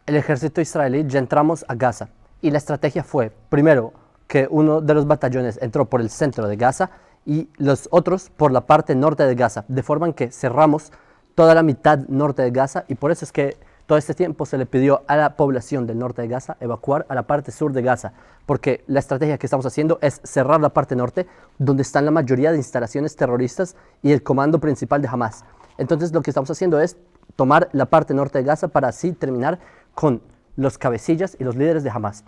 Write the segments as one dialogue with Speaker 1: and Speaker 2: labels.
Speaker 1: el ejército israelí ya entramos a Gaza y la estrategia fue, primero, que uno de los batallones entró por el centro de Gaza y los otros por la parte norte de Gaza, de forma en que cerramos toda la mitad norte de Gaza y por eso es que todo este tiempo se le pidió a la población del norte de Gaza evacuar a la parte sur de Gaza, porque la estrategia que estamos haciendo es cerrar la parte norte, donde están la mayoría de instalaciones terroristas y el comando principal de Hamas. Entonces lo que estamos haciendo es tomar la parte norte de Gaza para así terminar con los cabecillas y los líderes de Hamas.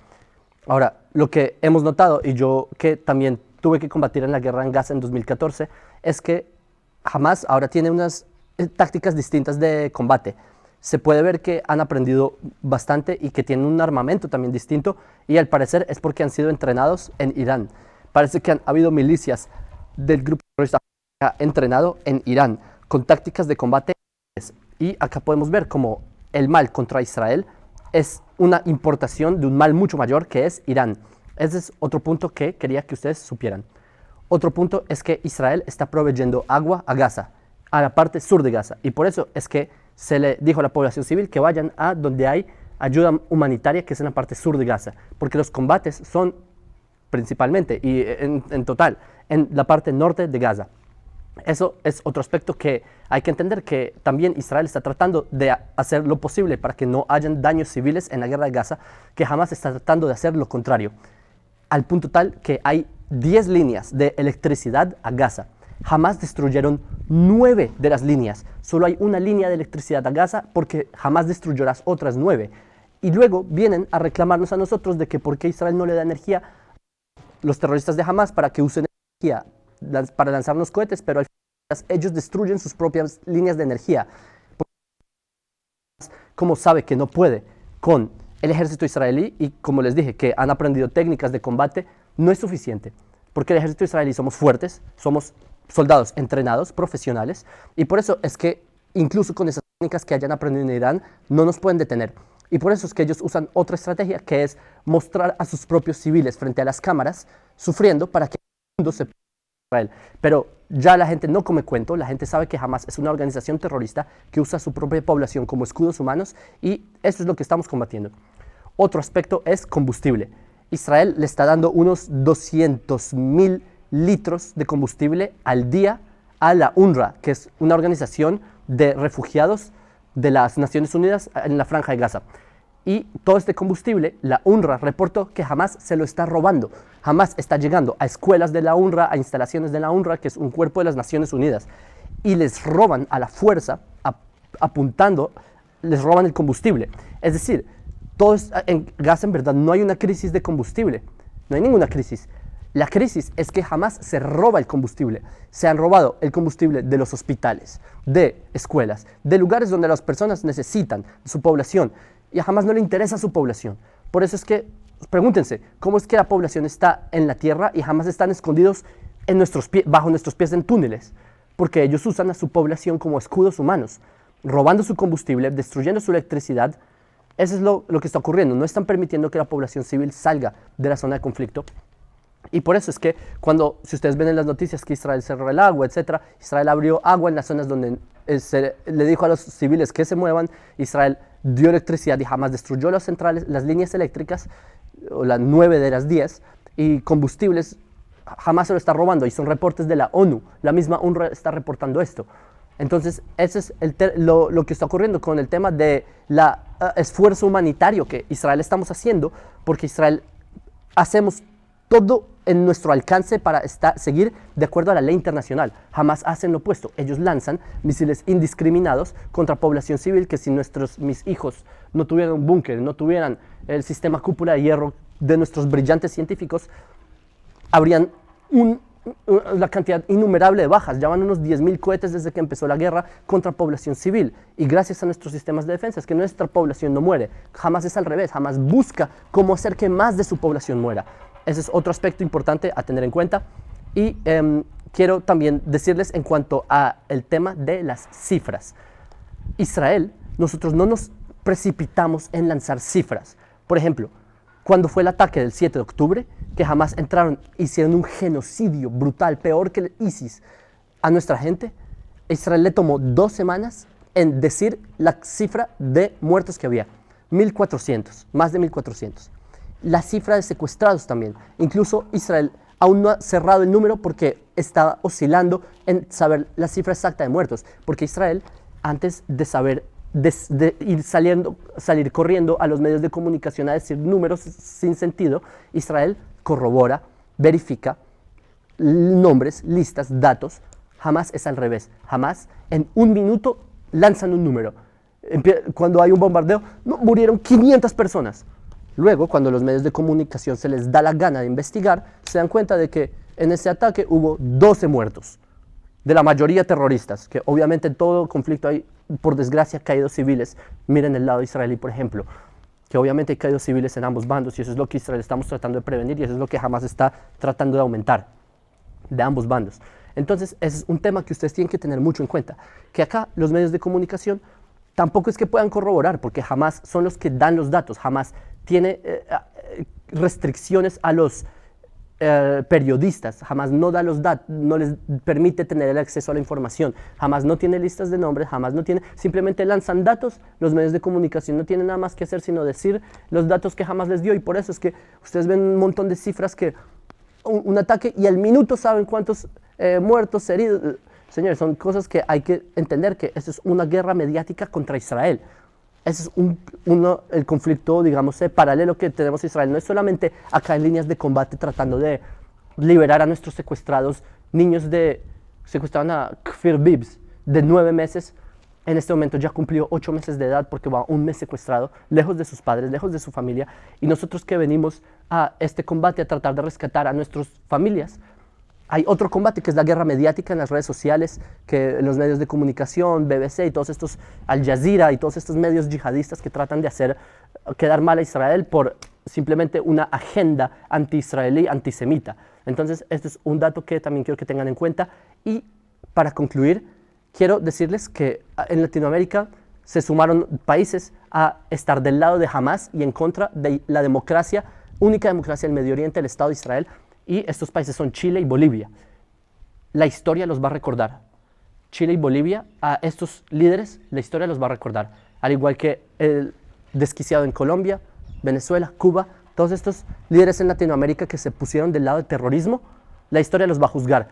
Speaker 1: Ahora, lo que hemos notado, y yo que también tuve que combatir en la guerra en Gaza en 2014, es que Hamas ahora tiene unas tácticas distintas de combate. Se puede ver que han aprendido bastante y que tienen un armamento también distinto y al parecer es porque han sido entrenados en Irán. Parece que han habido milicias del grupo terrorista que ha entrenado en Irán con tácticas de combate y acá podemos ver cómo el mal contra Israel es una importación de un mal mucho mayor que es Irán. Ese es otro punto que quería que ustedes supieran. Otro punto es que Israel está proveyendo agua a Gaza, a la parte sur de Gaza, y por eso es que se le dijo a la población civil que vayan a donde hay ayuda humanitaria, que es en la parte sur de Gaza, porque los combates son principalmente y en total en la parte norte de Gaza. Eso es otro aspecto que hay que entender, que también Israel está tratando de hacer lo posible para que no hayan daños civiles en la guerra de Gaza, que jamás está tratando de hacer lo contrario, al punto tal que hay 10 líneas de electricidad a Gaza. Jamás destruyeron 9 de las líneas. Solo hay una línea de electricidad a Gaza porque jamás destruyó las otras 9. Y luego vienen a reclamarnos a nosotros de que por qué Israel no le da energía a los terroristas de Hamas para que usen energía para lanzarnos cohetes, pero al final ellos destruyen sus propias líneas de energía. Como sabe que no puede con el ejército israelí y como les dije que han aprendido técnicas de combate, no es suficiente. Porque el ejército israelí somos fuertes, somos soldados entrenados, profesionales, y por eso es que incluso con esas técnicas que hayan aprendido en Irán, no nos pueden detener. Y por eso es que ellos usan otra estrategia, que es mostrar a sus propios civiles frente a las cámaras, sufriendo para que el mundo se ponga en Israel. Pero ya la gente no come cuento, la gente sabe que Hamas es una organización terrorista que usa a su propia población como escudos humanos, y eso es lo que estamos combatiendo. Otro aspecto es combustible. Israel le está dando unos 200.000 litros de combustible al día a la UNRWA, que es una organización de refugiados de las Naciones Unidas en la Franja de Gaza. Y todo este combustible, la UNRWA reportó que Hamas se lo está robando. Hamas está llegando a escuelas de la UNRWA, a instalaciones de la UNRWA, que es un cuerpo de las Naciones Unidas, y les roban a la fuerza, apuntando, les roban el combustible. Es decir, en Gaza en verdad no hay una crisis de combustible, no hay ninguna crisis. La crisis es que Hamas se roba el combustible. Se han robado el combustible de los hospitales, de escuelas, de lugares donde las personas necesitan su población, y a Hamas no le interesa su población. Por eso es que, pregúntense, ¿cómo es que la población está en la tierra y Hamas están escondidos en bajo nuestros pies en túneles? Porque ellos usan a su población como escudos humanos, robando su combustible, destruyendo su electricidad. Eso es lo que está ocurriendo. No están permitiendo que la población civil salga de la zona de conflicto. Y por eso es que si ustedes ven en las noticias que Israel cerró el agua, etc., Israel abrió agua en las zonas donde le dijo a los civiles que se muevan. Israel dio electricidad y jamás destruyó las centrales, las líneas eléctricas, o las 9 de las 10, y combustibles jamás se lo está robando. Y son reportes de la ONU. La misma UNRWA está reportando esto. Entonces, ese es lo que está ocurriendo con el tema de esfuerzo humanitario que Israel estamos haciendo, porque Israel hacemos todo en nuestro alcance para seguir de acuerdo a la ley internacional. Jamás hacen lo opuesto. Ellos lanzan misiles indiscriminados contra población civil, que si mis hijos no tuvieran un búnker, no tuvieran el sistema cúpula de hierro de nuestros brillantes científicos, habrían la cantidad innumerable de bajas. Ya van unos 10.000 cohetes desde que empezó la guerra contra población civil. Y gracias a nuestros sistemas de defensa es que nuestra población no muere. Jamás es al revés. Jamás busca cómo hacer que más de su población muera. Ese es otro aspecto importante a tener en cuenta. Y quiero también decirles en cuanto al tema de las cifras. Israel, nosotros no nos precipitamos en lanzar cifras. Por ejemplo, cuando fue el ataque del 7 de octubre, que jamás entraron, hicieron un genocidio brutal, peor que el ISIS, a nuestra gente, Israel le tomó 2 semanas en decir la cifra de muertos que había. 1.400, más de 1.400. La cifra de secuestrados también. Incluso Israel aún no ha cerrado el número porque está oscilando en saber la cifra exacta de muertos. Porque Israel, antes de saber, de ir salir corriendo a los medios de comunicación a decir números sin sentido, Israel corrobora, verifica nombres, listas, datos. Jamás es al revés. Jamás en un minuto lanzan un número. Cuando hay un bombardeo, no, murieron 500 personas. Luego, cuando los medios de comunicación se les da la gana de investigar, se dan cuenta de que en ese ataque hubo 12 muertos, de la mayoría terroristas, que obviamente en todo conflicto hay, por desgracia, caídos civiles. Miren el lado israelí, por ejemplo, que obviamente hay caídos civiles en ambos bandos, y eso es lo que Israel estamos tratando de prevenir, y eso es lo que Hamas está tratando de aumentar, de ambos bandos. Entonces, ese es un tema que ustedes tienen que tener mucho en cuenta, que acá los medios de comunicación tampoco es que puedan corroborar, porque Hamas son los que dan los datos. Hamas tiene restricciones a los periodistas. Hamas no da los datos, no les permite tener el acceso a la información. Hamas no tiene listas de nombres, Hamas no tiene, simplemente lanzan datos. Los medios de comunicación no tienen nada más que hacer sino decir los datos que Hamas les dio, y por eso es que ustedes ven un montón de cifras que un ataque y al minuto saben cuántos muertos, heridos. Señores, son cosas que hay que entender, que esto es una guerra mediática contra Israel. Ese es el conflicto, digamos, paralelo que tenemos Israel. No es solamente acá en líneas de combate tratando de liberar a nuestros secuestrados. Secuestraban a Kfir Bibs de 9 meses. En este momento ya cumplió 8 meses de edad porque va un mes secuestrado, lejos de sus padres, lejos de su familia. Y nosotros que venimos a este combate a tratar de rescatar a nuestras familias, hay otro combate que es la guerra mediática en las redes sociales, que en los medios de comunicación, BBC y todos estos, Al Jazeera y todos estos medios yihadistas que tratan de hacer quedar mal a Israel por simplemente una agenda anti-israelí, antisemita. Entonces, este es un dato que también quiero que tengan en cuenta. Y para concluir, quiero decirles que en Latinoamérica se sumaron países a estar del lado de Hamas y en contra de la democracia, única democracia del Medio Oriente, el Estado de Israel. Y estos países son Chile y Bolivia. La historia los va a recordar. Chile y Bolivia, a estos líderes, la historia los va a recordar. Al igual que el desquiciado en Colombia, Venezuela, Cuba, todos estos líderes en Latinoamérica que se pusieron del lado del terrorismo, la historia los va a juzgar.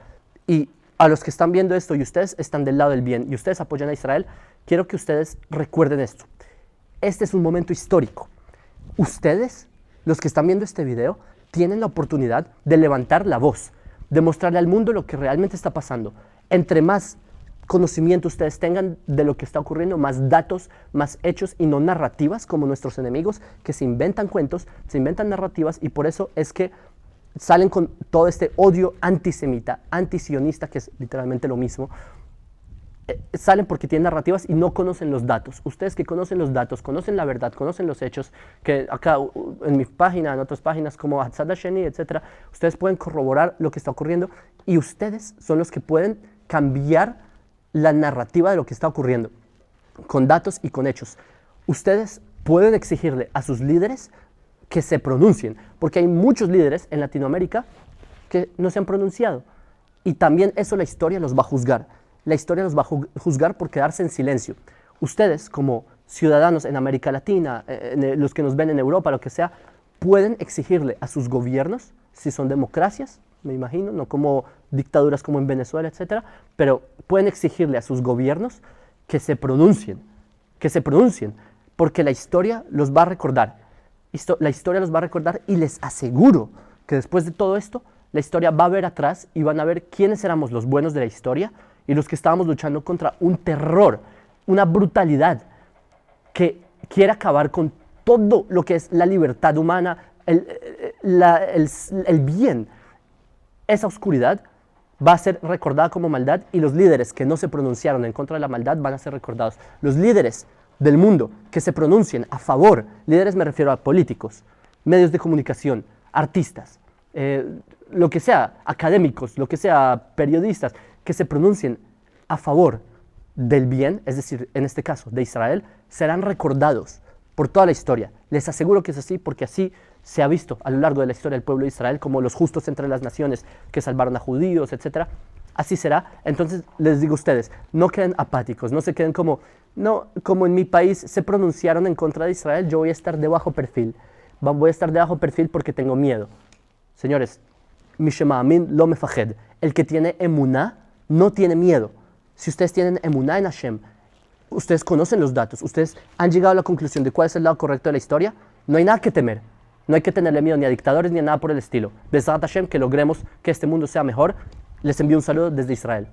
Speaker 1: Y a los que están viendo esto y ustedes están del lado del bien y ustedes apoyan a Israel, quiero que ustedes recuerden esto. Este es un momento histórico. Ustedes, los que están viendo este video, tienen la oportunidad de levantar la voz, de mostrarle al mundo lo que realmente está pasando. Entre más conocimiento ustedes tengan de lo que está ocurriendo, más datos, más hechos y no narrativas como nuestros enemigos que se inventan cuentos, se inventan narrativas, y por eso es que salen con todo este odio antisemita, antisionista, que es literalmente lo mismo. Salen porque tienen narrativas y no conocen los datos. Ustedes que conocen los datos, conocen la verdad, conocen los hechos, que acá en mi página, en otras páginas como Hatzad Hasheni, etc., ustedes pueden corroborar lo que está ocurriendo, y ustedes son los que pueden cambiar la narrativa de lo que está ocurriendo, con datos y con hechos. Ustedes pueden exigirle a sus líderes que se pronuncien, porque hay muchos líderes en Latinoamérica que no se han pronunciado, y también eso la historia los va a juzgar. La historia los va a juzgar por quedarse en silencio. Ustedes, como ciudadanos en América Latina, los que nos ven en Europa, lo que sea, pueden exigirle a sus gobiernos, si son democracias, me imagino, no como dictaduras como en Venezuela, etcétera, pero pueden exigirle a sus gobiernos que se pronuncien, porque la historia los va a recordar. La historia los va a recordar, y les aseguro que después de todo esto, la historia va a ver atrás y van a ver quiénes éramos los buenos de la historia y los que estábamos luchando contra un terror, una brutalidad que quiere acabar con todo lo que es la libertad humana, el bien. Esa oscuridad va a ser recordada como maldad, y los líderes que no se pronunciaron en contra de la maldad van a ser recordados. Los líderes del mundo que se pronuncien a favor, líderes me refiero a políticos, medios de comunicación, artistas, lo que sea, académicos, lo que sea, periodistas, que se pronuncien a favor del bien, es decir, en este caso, de Israel, serán recordados por toda la historia. Les aseguro que es así, porque así se ha visto a lo largo de la historia del pueblo de Israel, como los justos entre las naciones que salvaron a judíos, etc. Así será. Entonces, les digo a ustedes, no queden apáticos, no se queden como No, como en mi país se pronunciaron en contra de Israel, yo voy a estar de bajo perfil. Voy a estar de bajo perfil porque tengo miedo. Señores, Mishema'amin lo mefajed. El que tiene emuná no tiene miedo. Si ustedes tienen emuná en Hashem, ustedes conocen los datos, ustedes han llegado a la conclusión de cuál es el lado correcto de la historia, no hay nada que temer. No hay que tenerle miedo ni a dictadores ni a nada por el estilo. Besat Hashem, que logremos que este mundo sea mejor. Les envío un saludo desde Israel.